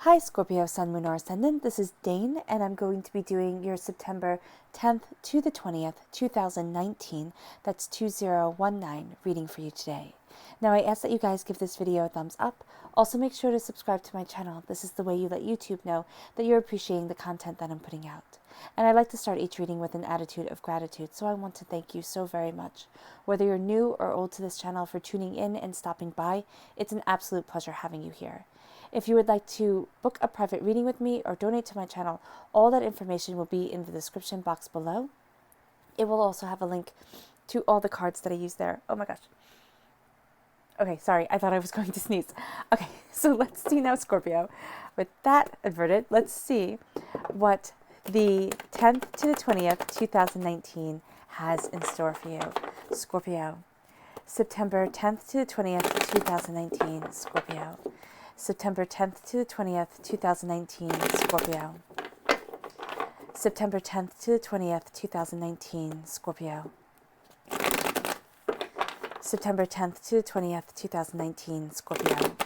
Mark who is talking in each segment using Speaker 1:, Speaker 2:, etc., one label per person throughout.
Speaker 1: Hi Scorpio, Sun, Moon, or Ascendant. This is Dane, and I'm going to be doing your September 10th to the 20th, 2019. That's 2019 reading for you today. Now, I ask that you guys give this video a thumbs up. Also, make sure to subscribe to my channel. This is the way you let YouTube know that you're appreciating the content that I'm putting out. And I like to start each reading with an attitude of gratitude, so I want to thank you so very much. Whether you're new or old to this channel, for tuning in and stopping by, it's an absolute pleasure having you here. If you would like to book a private reading with me or donate to my channel, all that information will be in the description box below. It will also have a link to all the cards that I use there. Oh my gosh. Okay, sorry, I thought I was going to sneeze. Okay, so let's see now, Scorpio. With that averted, let's see what the 10th to the 20th, 2019 has in store for you. Scorpio. September 10th to the 20th, 2019, Scorpio. September 10th to the 20th, 2019, Scorpio. September 10th to the 20th, 2019, Scorpio. September 10th to the 20th, 2019, Scorpio.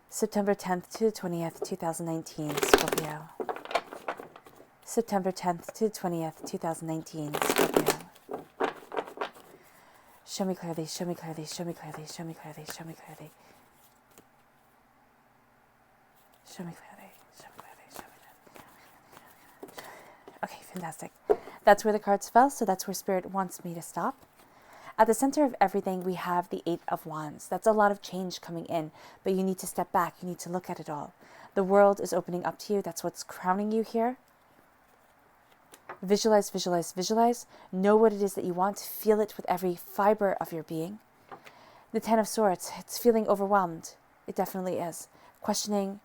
Speaker 1: September 10th to the 20th, 2019, Scorpio. September 10th to the 20th, 2019, Scorpio. Show me clearly, show me clearly, show me clearly, show me clearly, show me clearly. Show me clearly, show me clearly, show me clearly. Okay, fantastic. That's where the cards fell, so that's where Spirit wants me to stop. At the center of everything, we have the Eight of Wands. That's a lot of change coming in, but you need to step back. You need to look at it all. The world is opening up to you. That's what's crowning you here. Visualize, visualize, visualize. Know what it is that you want. Feel it with every fiber of your being. The Ten of Swords, it's feeling overwhelmed. It definitely is. Questioning.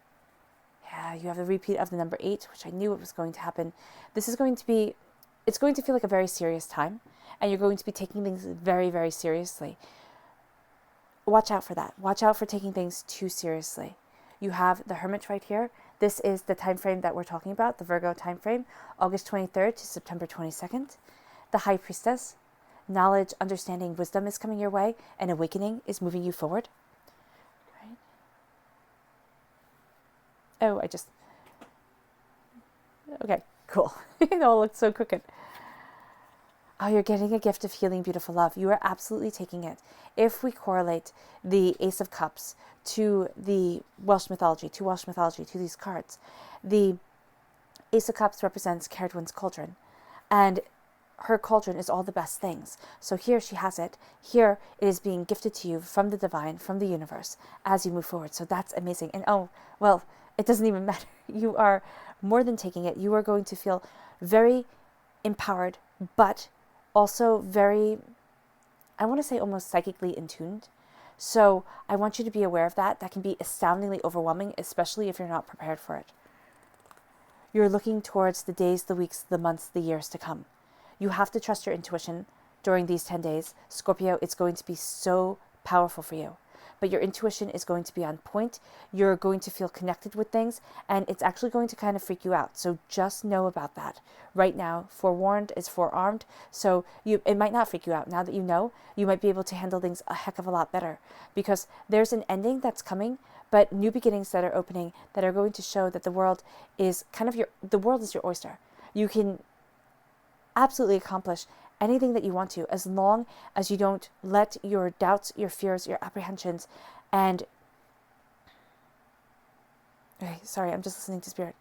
Speaker 1: Yeah, you have the repeat of the number 8, which I knew it was going to happen. This is going to be, it's going to feel like a very serious time, and you're going to be taking things very, very seriously. Watch out for that. Watch out for taking things too seriously. You have the Hermit right here. This is the time frame that we're talking about, the Virgo time frame, August 23rd to September 22nd. The High Priestess, knowledge, understanding, wisdom is coming your way, and awakening is moving you forward. Right? Oh, okay, cool. It all looks so crooked. Oh, you're getting a gift of healing, beautiful love. You are absolutely taking it. If we correlate the Ace of Cups to the Welsh mythology, to these cards, the Ace of Cups represents Caradwyn's cauldron, and her cauldron is all the best things. So here she has it. Here it is being gifted to you from the divine, from the universe, as you move forward. So that's amazing. And oh, well, it doesn't even matter. You are more than taking it. You are going to feel very empowered, but also very, I want to say almost psychically in tuned. So I want you to be aware of that. That can be astoundingly overwhelming, especially if you're not prepared for it. You're looking towards the days, the weeks, the months, the years to come. You have to trust your intuition during these 10 days. Scorpio, it's going to be so powerful for you. But your intuition is going to be on point. You're going to feel connected with things, and it's actually going to kind of freak you out. So just know about that. Right now, forewarned is forearmed. So it might not freak you out. Now that you know, you might be able to handle things a heck of a lot better, because there's an ending that's coming, but new beginnings that are opening that are going to show that the world is the world is your oyster. You can absolutely accomplish anything that you want to, as long as you don't let your doubts, your fears, your apprehensions, and okay, sorry, I'm just listening to Spirit.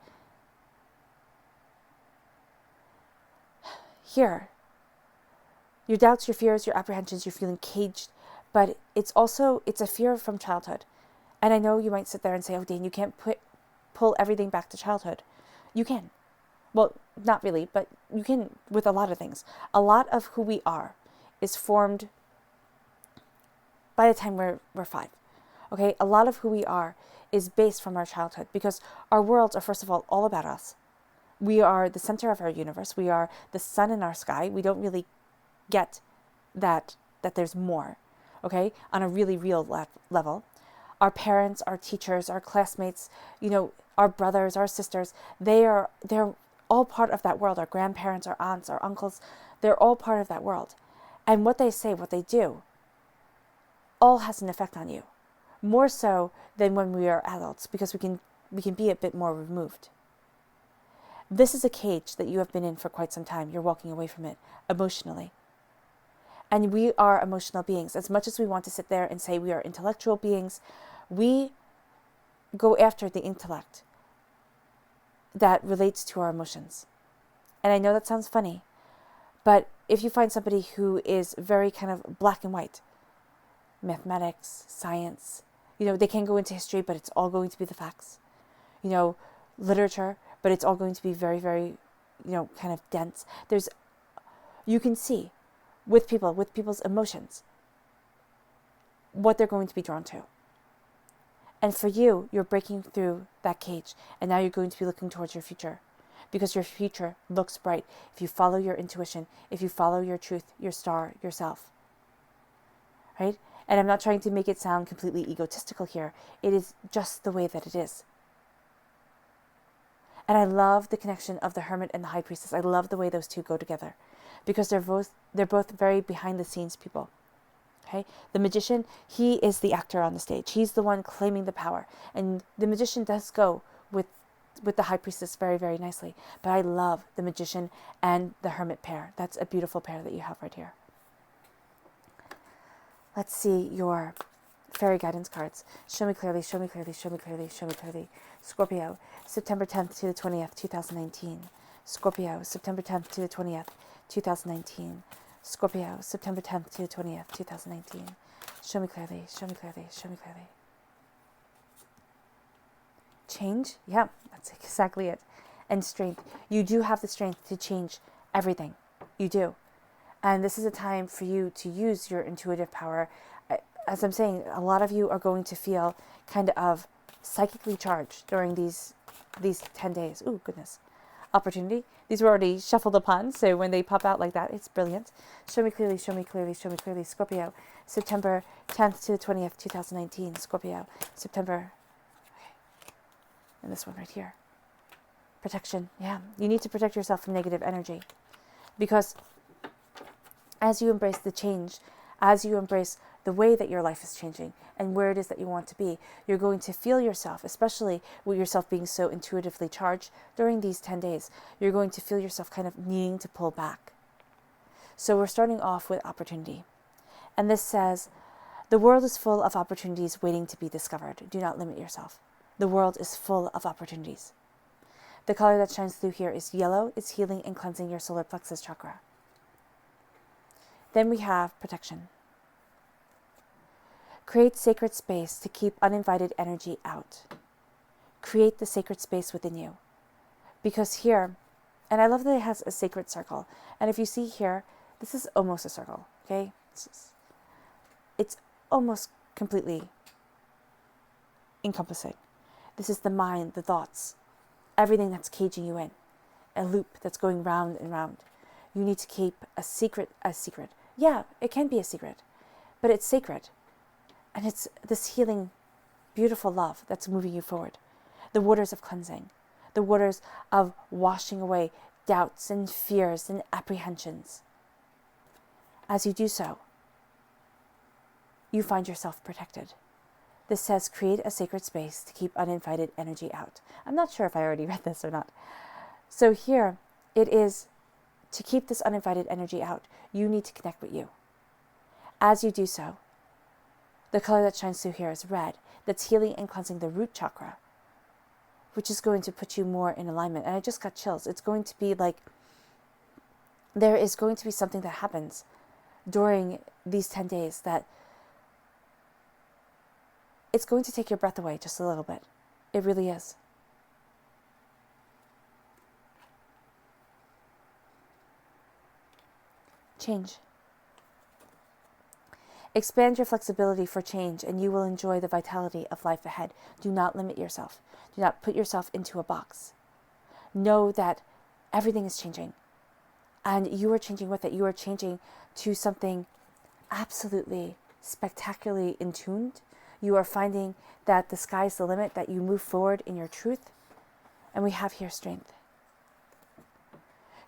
Speaker 1: Here, your doubts, your fears, your apprehensions, you're feeling caged, but it's a fear from childhood. And I know you might sit there and say, oh, Dane, you can't pull everything back to childhood. You can. Well, not really, but you can with a lot of things. A lot of who we are is formed by the time we're 5. Okay? A lot of who we are is based from our childhood, because our worlds are, first of all about us. We are the center of our universe. We are the sun in our sky. We don't really get that there's more, okay, on a really real level. Our parents, our teachers, our classmates, our brothers, our sisters, they're all part of that world. Our grandparents, our aunts, our uncles, they're all part of that world. And what they say, what they do, all has an effect on you. more so than when we are adults, because we can be a bit more removed. This is a cage that you have been in for quite some time. You're walking away from it emotionally. And we are emotional beings. As much as we want to sit there and say we are intellectual beings, we go after the intellect that relates to our emotions. And I know that sounds funny, but if you find somebody who is very kind of black and white, mathematics, science, they can go into history, but it's all going to be the facts. Literature, but it's all going to be very, very, kind of dense. You can see with people's emotions, what they're going to be drawn to. And for you, you're breaking through that cage, and now you're going to be looking towards your future, because your future looks bright if you follow your intuition, if you follow your truth, your star, yourself. Right? And I'm not trying to make it sound completely egotistical here. It is just the way that it is. And I love the connection of the Hermit and the High Priestess. I love the way those two go together, because they're both very behind the scenes people. Okay? The Magician, he is the actor on the stage. He's the one claiming the power. And the Magician does go with the High Priestess very, very nicely. But I love the Magician and the Hermit pair. That's a beautiful pair that you have right here. Let's see your fairy guidance cards. Show me clearly, show me clearly, show me clearly, show me clearly. Scorpio, September 10th to the 20th, 2019. Scorpio, September 10th to the 20th, 2019. Scorpio, September 10th to the 20th, 2019. Show me clearly, show me clearly, show me clearly. Change? Yeah, that's exactly it. And strength. You do have the strength to change everything. You do. And this is a time for you to use your intuitive power. As I'm saying, a lot of you are going to feel kind of psychically charged during these 10 days. Ooh, goodness. Opportunity. These were already shuffled upon, so when they pop out like that, it's brilliant. Show me clearly, show me clearly, show me clearly. Scorpio, September 10th to the 20th, 2019. Scorpio, September. Okay. And this one right here. Protection. Yeah, you need to protect yourself from negative energy. Because as you embrace the change, as you embrace the way that your life is changing and where it is that you want to be, you're going to feel yourself, especially with yourself being so intuitively charged during these 10 days, you're going to feel yourself kind of needing to pull back. So we're starting off with opportunity. And this says, the world is full of opportunities waiting to be discovered. Do not limit yourself. The world is full of opportunities. The color that shines through here is yellow. It's healing and cleansing your solar plexus chakra. Then we have protection. Create sacred space to keep uninvited energy out. Create the sacred space within you. Because here, and I love that it has a sacred circle. And if you see here, this is almost a circle, okay? It's almost completely encompassing. This is the mind, the thoughts, everything that's caging you in. A loop that's going round and round. You need to keep a secret. Yeah, it can be a secret, but it's sacred. And it's this healing, beautiful love that's moving you forward. The waters of cleansing, the waters of washing away doubts and fears and apprehensions. As you do so, you find yourself protected. This says, create a sacred space to keep uninvited energy out. I'm not sure if I already read this or not. So here, it is to keep this uninvited energy out, you need to connect with you. As you do so, the color that shines through here is red. That's healing and cleansing the root chakra, which is going to put you more in alignment. And I just got chills. It's going to be like, there is going to be something that happens during these 10 days that it's going to take your breath away just a little bit. It really is. Change. Expand your flexibility for change and you will enjoy the vitality of life ahead. Do not limit yourself. Do not put yourself into a box. Know that everything is changing and you are changing with it. You are changing to something absolutely spectacularly in tuned. You are finding that the sky's the limit, that you move forward in your truth. And we have here strength.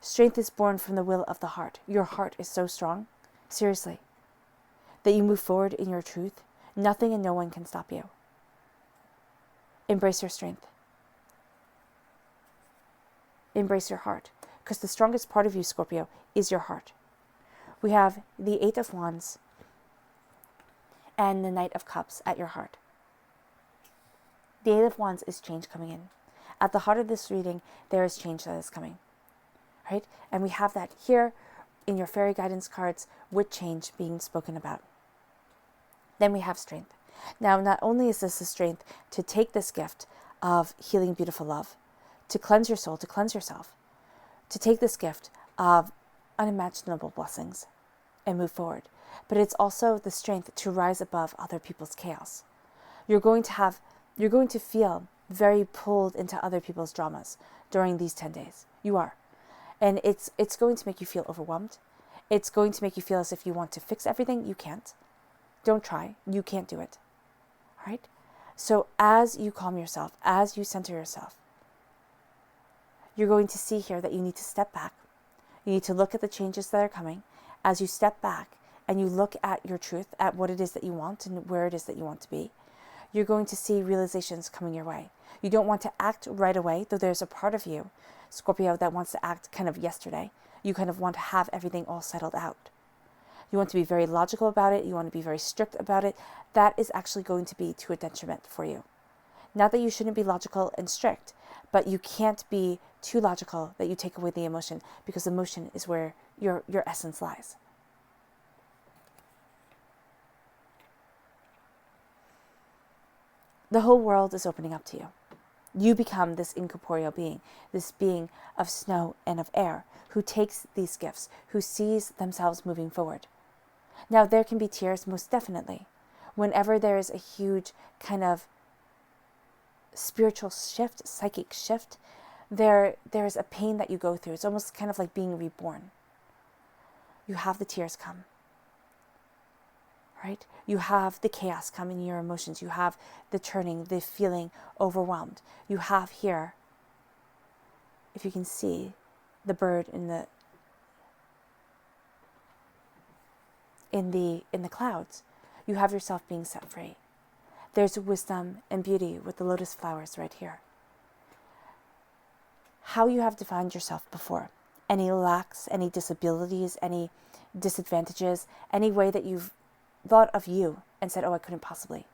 Speaker 1: Strength is born from the will of the heart. Your heart is so strong, seriously, that you move forward in your truth. Nothing and no one can stop you. Embrace your strength. Embrace your heart. Because the strongest part of you, Scorpio, is your heart. We have the Eight of Wands and the Knight of Cups at your heart. The Eight of Wands is change coming in. At the heart of this reading, there is change that is coming. Right? And we have that here in your fairy guidance cards with change being spoken about. Then we have strength. Now, not only is this the strength to take this gift of healing, beautiful love, to cleanse your soul, to cleanse yourself, to take this gift of unimaginable blessings and move forward, but it's also the strength to rise above other people's chaos. You're going to feel very pulled into other people's dramas during these 10 days. You are. And it's going to make you feel overwhelmed. It's going to make you feel as if you want to fix everything. You can't. Don't try. You can't do it. All right? So as you calm yourself, as you center yourself, you're going to see here that you need to step back. You need to look at the changes that are coming. As you step back and you look at your truth, at what it is that you want and where it is that you want to be, you're going to see realizations coming your way. You don't want to act right away, though there's a part of you, Scorpio, that wants to act kind of yesterday. You kind of want to have everything all settled out. You want to be very logical about it. You want to be very strict about it. That is actually going to be to a detriment for you. Not that you shouldn't be logical and strict, but you can't be too logical that you take away the emotion, because emotion is where your essence lies. The whole world is opening up to you. You become this incorporeal being, this being of snow and of air, who takes these gifts, who sees themselves moving forward. Now, there can be tears, most definitely. Whenever there is a huge kind of spiritual shift, psychic shift, there is a pain that you go through. It's almost kind of like being reborn. You have the tears come. Right? You have the chaos come in your emotions. You have the turning, the feeling overwhelmed. You have here, if you can see, the bird in the clouds. You have yourself being set free. There's wisdom and beauty with the lotus flowers right here. How you have defined yourself before. Any lacks, any disabilities, any disadvantages, any way that you've thought of you and said, oh, I couldn't possibly.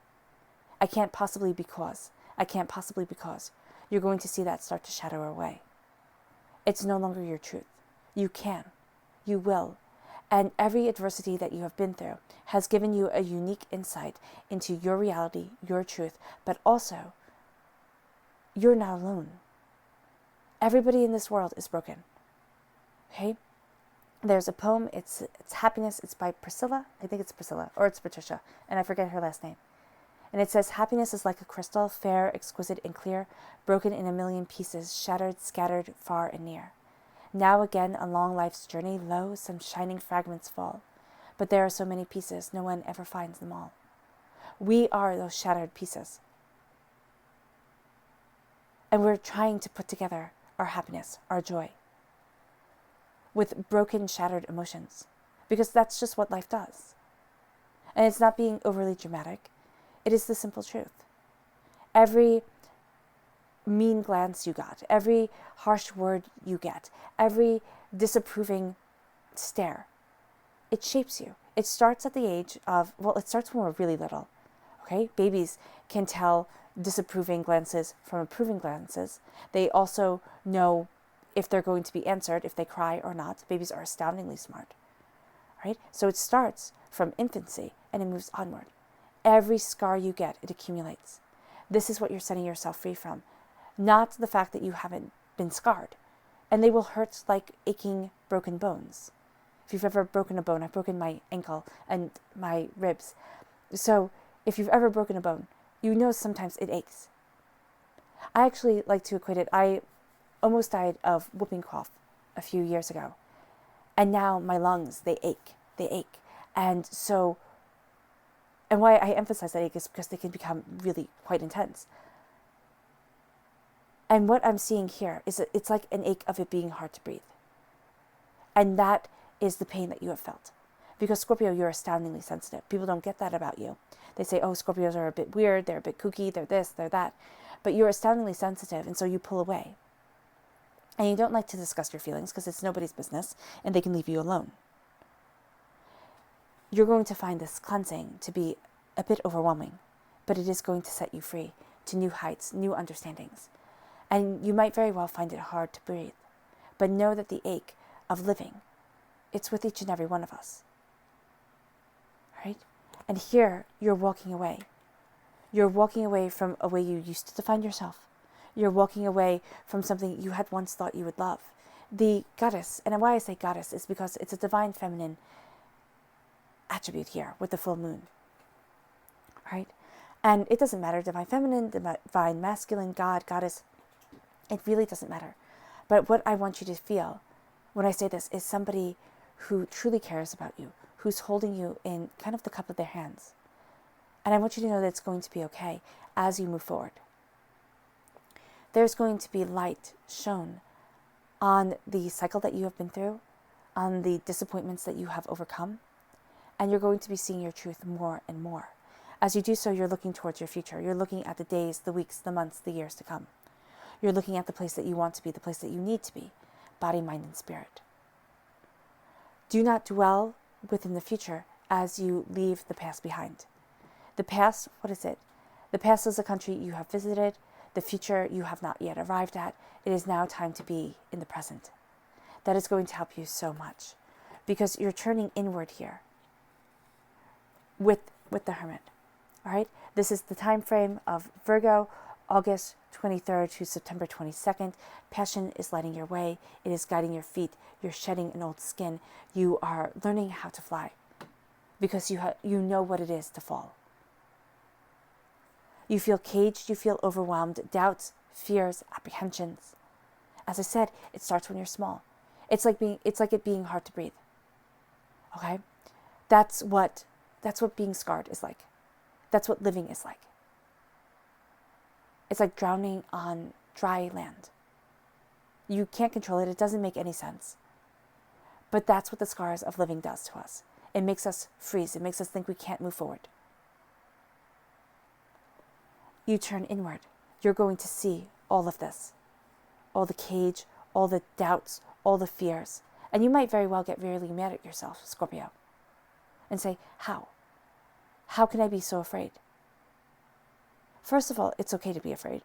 Speaker 1: I can't possibly because. I can't possibly because. You're going to see that start to shadow away. It's no longer your truth. You can. You will. And every adversity that you have been through has given you a unique insight into your reality, your truth, but also you're not alone. Everybody in this world is broken. Okay? There's a poem, it's Happiness, it's by Priscilla, I think it's Priscilla, or it's Patricia, and I forget her last name. And it says, happiness is like a crystal, fair, exquisite, and clear, broken in a million pieces, shattered, scattered, far and near. Now again, along life's journey, lo, some shining fragments fall. But there are so many pieces, no one ever finds them all. We are those shattered pieces. And we're trying to put together our happiness, our joy, with broken, shattered emotions, because that's just what life does. And it's not being overly dramatic. It is the simple truth. Every mean glance you got, every harsh word you get, every disapproving stare, it shapes you. It starts at the age of, it starts when we're really little. Okay? Babies can tell disapproving glances from approving glances. They also know if they're going to be answered, if they cry or not. Babies are astoundingly smart, right? So it starts from infancy and it moves onward. Every scar you get, it accumulates. This is what you're setting yourself free from, not the fact that you haven't been scarred. And they will hurt like aching, broken bones. If you've ever broken a bone, I've broken my ankle and my ribs. So if you've ever broken a bone, you know sometimes it aches. I actually like to equate it. I almost died of whooping cough a few years ago. And now my lungs, they ache. They ache. And why I emphasize that ache is because they can become really quite intense. And what I'm seeing here is that it's like an ache of it being hard to breathe. And that is the pain that you have felt. Because Scorpio, you're astoundingly sensitive. People don't get that about you. They say, oh, Scorpios are a bit weird, they're a bit kooky, they're this, they're that. But you're astoundingly sensitive, and so you pull away. And you don't like to discuss your feelings because it's nobody's business, and they can leave you alone. You're going to find this cleansing to be a bit overwhelming, but it is going to set you free to new heights, new understandings. And you might very well find it hard to breathe, but know that the ache of living, it's with each and every one of us. Right? And here, you're walking away. You're walking away from a way you used to define yourself. You're walking away from something you had once thought you would love. The goddess, and why I say goddess is because it's a divine feminine attribute here with the full moon. Right? And it doesn't matter, divine feminine, divine masculine, God, goddess, it really doesn't matter. But what I want you to feel when I say this is somebody who truly cares about you, who's holding you in kind of the cup of their hands. And I want you to know that it's going to be okay as you move forward. There's going to be light shown on the cycle that you have been through, on the disappointments that you have overcome, and you're going to be seeing your truth more and more. As you do so, you're looking towards your future. You're looking at the days, the weeks, the months, the years to come. You're looking at the place that you want to be, the place that you need to be, body, mind, and spirit. Do not dwell within the future as you leave the past behind. The past, what is it? The past is a country you have visited. The future you have not yet arrived at. It is now time to be in the present. That is going to help you so much because you're turning inward here with the Hermit. All right? This is the time frame of Virgo, August 23rd to September 22nd. Passion is lighting your way. It is guiding your feet. You're shedding an old skin. You are learning how to fly because you know what it is to fall. You feel caged. You feel overwhelmed. Doubts, fears, apprehensions. As I said, it starts when you're small. It's like it being hard to breathe. Okay? That's what being scarred is like. That's what living is like. It's like drowning on dry land. You can't control it. It doesn't make any sense. But that's what the scars of living does to us. It makes us freeze. It makes us think we can't move forward. You turn inward. You're going to see all of this. All the cage, all the doubts, all the fears. And you might very well get really mad at yourself, Scorpio, and say, how? How can I be so afraid? First of all, it's okay to be afraid.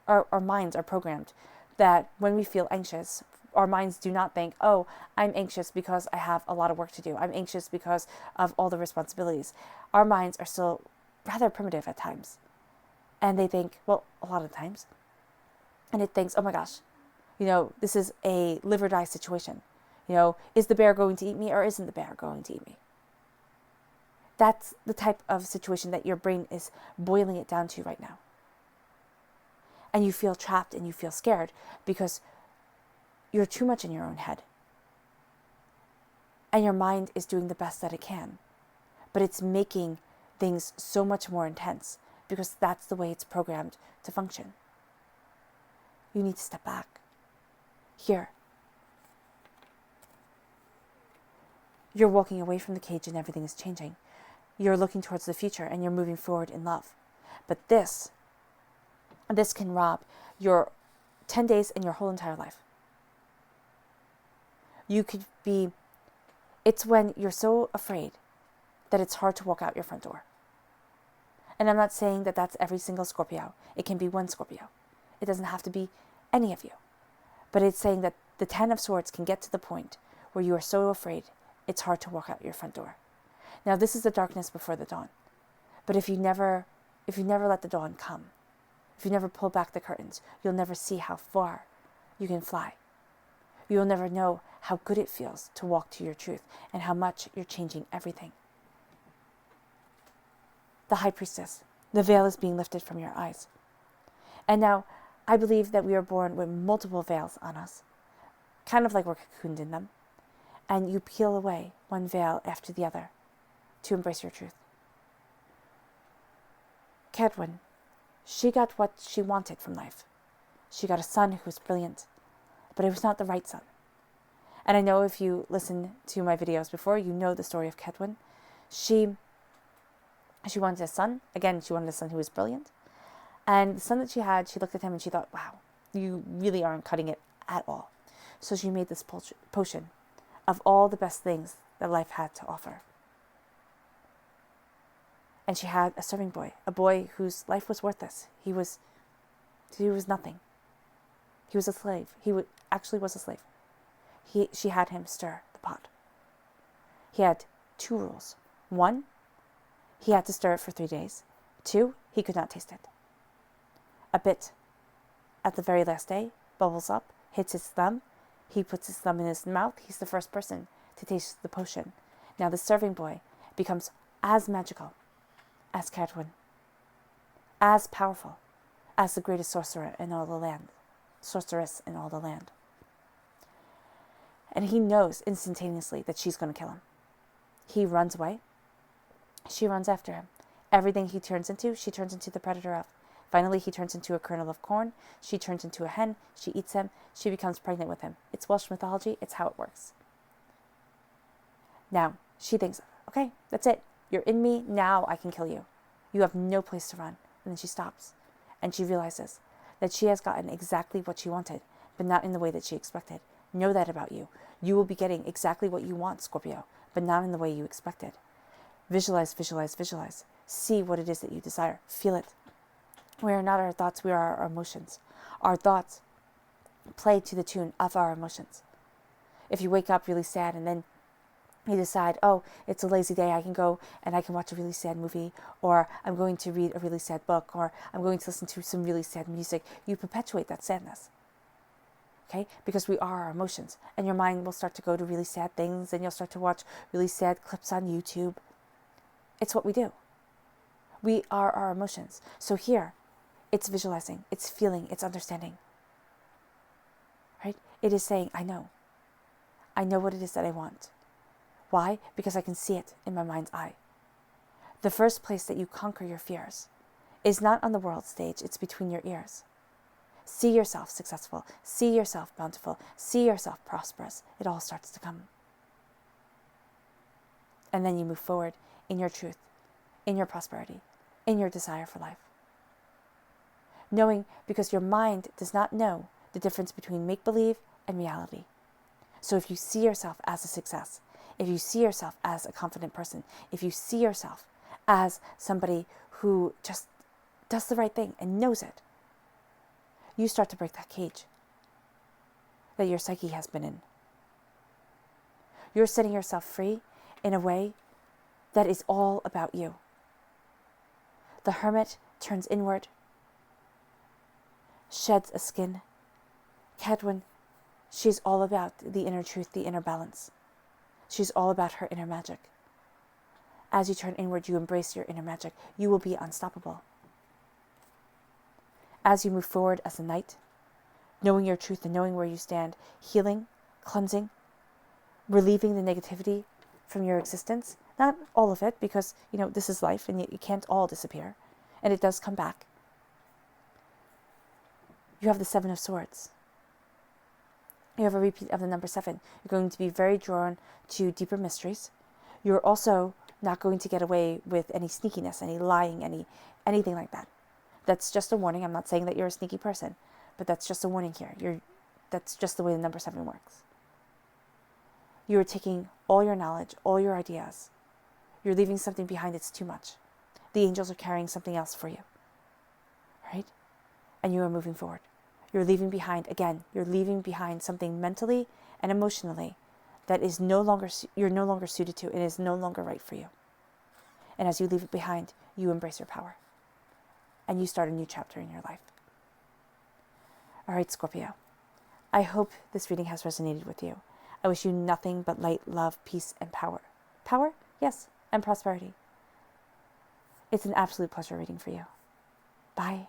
Speaker 1: Our minds are programmed that when we feel anxious, our minds do not think, oh, I'm anxious because I have a lot of work to do. I'm anxious because of all the responsibilities. Our minds are still rather primitive at times. And they think, well, a lot of times. And it thinks, oh my gosh, this is a live or die situation. Is the bear going to eat me or isn't the bear going to eat me? That's the type of situation that your brain is boiling it down to right now. And you feel trapped and you feel scared because you're too much in your own head. And your mind is doing the best that it can. But it's making things so much more intense because that's the way it's programmed to function. You need to step back. Here. You're walking away from the cage and everything is changing. You're looking towards the future and you're moving forward in love. But this can rob your 10 days and your whole entire life. It's when you're so afraid that it's hard to walk out your front door. And I'm not saying that that's every single Scorpio. It can be one Scorpio. It doesn't have to be any of you. But it's saying that the 10 of Swords can get to the point where you are so afraid it's hard to walk out your front door. Now, this is the darkness before the dawn. But if you never let the dawn come, if you never pull back the curtains, you'll never see how far you can fly. You'll never know how good it feels to walk to your truth and how much you're changing everything. The High Priestess, the veil is being lifted from your eyes. And now, I believe that we are born with multiple veils on us, kind of like we're cocooned in them. And you peel away one veil after the other to embrace your truth. Cadwin, she got what she wanted from life. She got a son who was brilliant, but it was not the right son. And I know if you listen to my videos before, you know the story of Kedwin. She wanted a son. Again, she wanted a son who was brilliant. And the son that she had, she looked at him and she thought, wow, you really aren't cutting it at all. So she made this potion of all the best things that life had to offer. And she had a serving boy, a boy whose life was worthless. He was nothing. He was a slave. Actually was a slave. She had him stir the pot. He had 2 rules. 1, he had to stir it for 3 days. 2, he could not taste it. A bit at the very last day bubbles up, hits his thumb. He puts his thumb in his mouth. He's the first person to taste the potion. Now the serving boy becomes as magical as Cadwin, as powerful as the greatest sorceress in all the land. And he knows instantaneously that she's going to kill him. He runs away. She runs after him. Everything he turns into, she turns into the predator of. Finally, he turns into a kernel of corn. She turns into a hen. She eats him. She becomes pregnant with him. It's Welsh mythology. It's how it works. Now, she thinks, okay, that's it. You're in me. Now I can kill you. You have no place to run. And then she stops. And she realizes that she has gotten exactly what she wanted, but not in the way that she expected. Know that about you. You will be getting exactly what you want, Scorpio, but not in the way you expected. Visualize, visualize, visualize. See what it is that you desire. Feel it. We are not our thoughts, we are our emotions. Our thoughts play to the tune of our emotions. If you wake up really sad and then you decide, oh, it's a lazy day, I can go and I can watch a really sad movie, or I'm going to read a really sad book, or I'm going to listen to some really sad music, you perpetuate that sadness. Okay? Because we are our emotions. And your mind will start to go to really sad things, and you'll start to watch really sad clips on YouTube. It's what we do. We are our emotions. So here, it's visualizing, it's feeling, it's understanding. Right? It is saying, I know. I know what it is that I want. Why? Because I can see it in my mind's eye. The first place that you conquer your fears is not on the world stage, it's between your ears. See yourself successful. See yourself bountiful. See yourself prosperous. It all starts to come. And then you move forward in your truth, in your prosperity, in your desire for life. Knowing, because your mind does not know the difference between make-believe and reality. So if you see yourself as a success, if you see yourself as a confident person, if you see yourself as somebody who just does the right thing and knows it, you start to break that cage that your psyche has been in. You're setting yourself free in a way that is all about you. The hermit turns inward, sheds a skin. Cadwin, she's all about the inner truth, the inner balance. She's all about her inner magic. As you turn inward, you embrace your inner magic. You will be unstoppable. As you move forward as a knight, knowing your truth and knowing where you stand, healing, cleansing, relieving the negativity from your existence. Not all of it, because, this is life and it can't all disappear. And it does come back. You have the 7 of Swords. You have a repeat of the number 7. You're going to be very drawn to deeper mysteries. You're also not going to get away with any sneakiness, any lying, anything like that. That's just a warning. I'm not saying that you're a sneaky person, but that's just a warning here. That's just the way the number 7 works. You're taking all your knowledge, all your ideas. You're leaving something behind that's too much. The angels are carrying something else for you. Right? And you are moving forward. You're leaving behind something mentally and emotionally that is you're no longer suited to. It is no longer right for you. And as you leave it behind, you embrace your power. And you start a new chapter in your life. All right, Scorpio. I hope this reading has resonated with you. I wish you nothing but light, love, peace, and power. Power? Yes, and prosperity. It's an absolute pleasure reading for you. Bye.